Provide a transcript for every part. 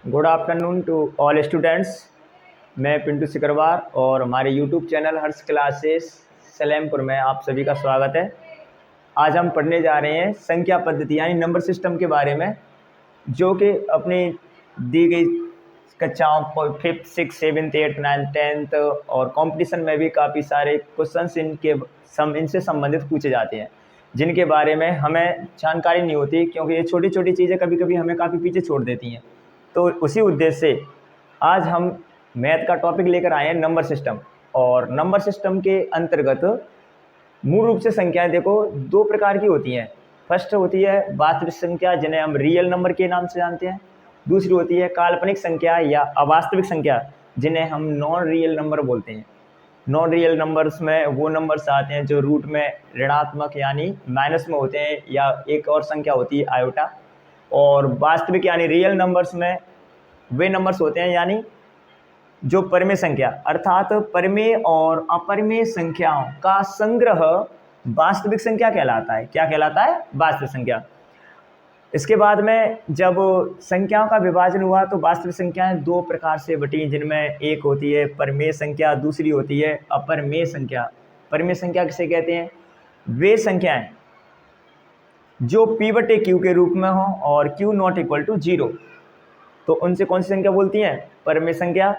Good afternoon to all students. मैं पिंटू सिकरवार और हमारे YouTube channel Harsh classes Salempur में आप सभी का स्वागत है। आज हम पढ़ने जा रहे हैं संख्या पद्धति यानी नंबर सिस्टम के बारे में, जो कि अपनी दी गई कक्षाओं 5th 6th 7th 8th 9th 10th और कंपटीशन में भी काफ़ी सारे क्वेश्चंस इनसे संबंधित पूछे जाते हैं, जिनके बारे में हमें जानकारी नहीं होती, क्योंकि ये छोटी छोटी चीज़ें कभी कभी हमें काफ़ी पीछे छोड़ देती हैं। तो उसी उद्देश्य से आज हम मैथ का टॉपिक लेकर आए हैं नंबर सिस्टम। और नंबर सिस्टम के अंतर्गत मूल रूप से संख्याएं देखो दो प्रकार की होती हैं। फर्स्ट होती है वास्तविक संख्या, जिन्हें हम रियल नंबर के नाम से जानते हैं। दूसरी होती है काल्पनिक संख्या या अवास्तविक संख्या, जिन्हें हम नॉन रियल नंबर बोलते हैं। नॉन रियल नंबर्स में वो नंबर्स आते हैं जो रूट में ऋणात्मक यानी माइनस में होते हैं, या एक और संख्या होती है आयोटा। और वास्तविक यानी रियल नंबर्स में वे नंबर्स होते हैं यानी जो परिमेय संख्या, अर्थात परिमेय और अपरिमेय संख्याओं का संग्रह वास्तविक संख्या कहलाता है। क्या कहलाता है? वास्तविक संख्या। इसके बाद में जब संख्याओं का विभाजन हुआ तो वास्तविक संख्याएं दो प्रकार से बटी, जिनमें एक होती है परिमेय संख्या, दूसरी होती है अपरिमेय संख्या। परिमेय संख्या किसे कहते हैं? वे संख्याएं जो P/Q के रूप में हो और Q नॉट इक्वल टू 0, तो उनसे कौन सी संख्या बोलती हैं? परिमेय संख्या।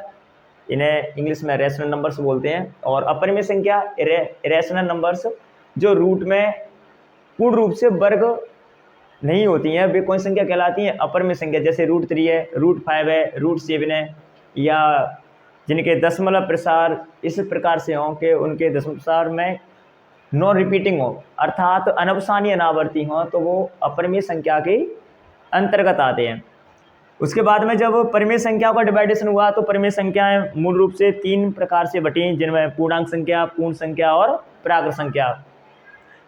इन्हें इंग्लिश में रैशनल नंबर्स बोलते हैं। और अपरिमेय संख्या इरेशनल नंबर्स, जो रूट में पूर्ण रूप से वर्ग नहीं होती हैं, वे कौन संख्या कहलाती हैं? अपरिमेय संख्या। जैसे √3 है, √5 है, √7 है, या जिनके दशमलव प्रसार इस प्रकार से हों कि उनके दशमलव प्रसार में नॉन रिपीटिंग हो, अर्थात अनवसानी अनावर्ती हों, तो वो अपरिमेय संख्या के अंतर्गत आते हैं। उसके बाद में जब परिमेय संख्याओं का डिवाइडेशन हुआ तो परिमेय संख्याएं मूल रूप से तीन प्रकार से बटी, जिनमें पूर्णांक संख्या, पूर्ण संख्या और प्राकृत संख्या।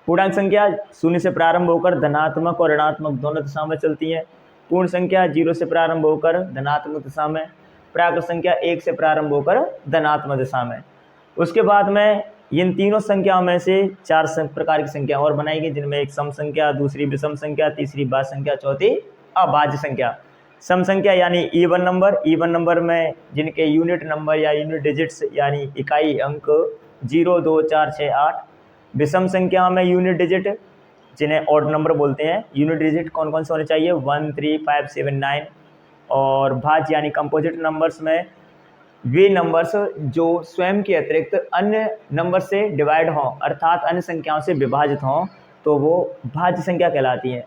पूर्णांक संख्या 0 से प्रारंभ होकर धनात्मक और ऋणात्मक दोनों दिशा में चलती हैं। पूर्ण संख्या 0 से प्रारंभ होकर धनात्मक दिशा में, प्राकृत संख्या 1 से प्रारंभ होकर धनात्मक दिशा में। उसके बाद में इन तीनों संख्याओं में से 4 प्रकार की संख्या और बनाई गई, जिनमें एक सम संख्या, दूसरी विषम संख्या, तीसरी भाज्य संख्या, चौथी अभाज्य संख्या। सम संख्या यानी इवन नंबर में जिनके यूनिट नंबर या यूनिट डिजिट्स यानी इकाई अंक 0, 2, 4, 6, 8। विषम संख्या में यूनिट डिजिट, जिन्हें ऑड नंबर बोलते हैं। यूनिट डिजिट कौन कौन से होने चाहिए? 1, 3, 5, 7, 9। और भाज्य यानी कंपोजिट नंबर्स में वे नंबर्स जो स्वयं के अतिरिक्त अन्य नंबर से डिवाइड हों, अर्थात अन्य संख्याओं से विभाजित हों, तो वो भाज्य संख्या कहलाती हैं।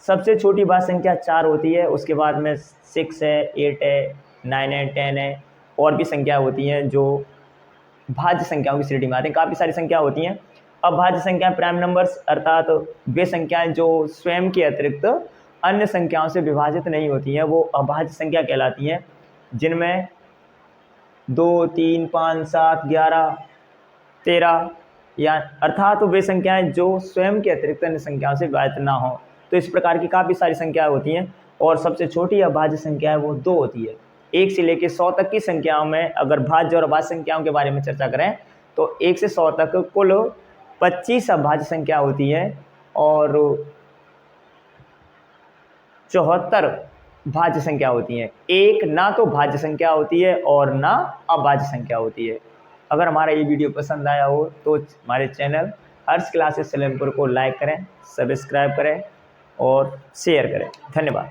सबसे छोटी भाज्य संख्या 4 होती है। उसके बाद में 6 है, 8 है, 9 है, 10 है, और भी संख्या होती हैं जो भाज्य संख्याओं की श्रेणी में आती हैं। काफ़ी सारी संख्या होती हैं। अब भाज्य संख्या प्राइम नंबर्स, अर्थात वे संख्याएं जो स्वयं के अतिरिक्त अन्य संख्याओं से विभाजित नहीं होती हैं, वो अभाज्य संख्या कहलाती हैं, जिनमें 2, 3, 5, 7, 11, 13 या अर्थात वे संख्याएं जो स्वयं के अतिरिक्त अन्य संख्याओं से विभाजित ना हो। तो इस प्रकार की काफ़ी सारी संख्याएं होती हैं। और सबसे छोटी अभाज्य संख्या है वो 2 होती है। 1 से लेकर 100 तक की संख्याओं में अगर भाज्य और अभाज्य संख्याओं के बारे में चर्चा करें तो 1 से 100 तक कुल 25 अभाज्य संख्या होती है और 74 भाज्य संख्या होती हैं। एक ना तो भाज्य संख्या होती है और ना अभाज्य संख्या होती है। अगर हमारा ये वीडियो पसंद आया हो तो हमारे चैनल हर्ष क्लासेस सलेमपुर को लाइक करें, सब्सक्राइब करें और शेयर करें। धन्यवाद।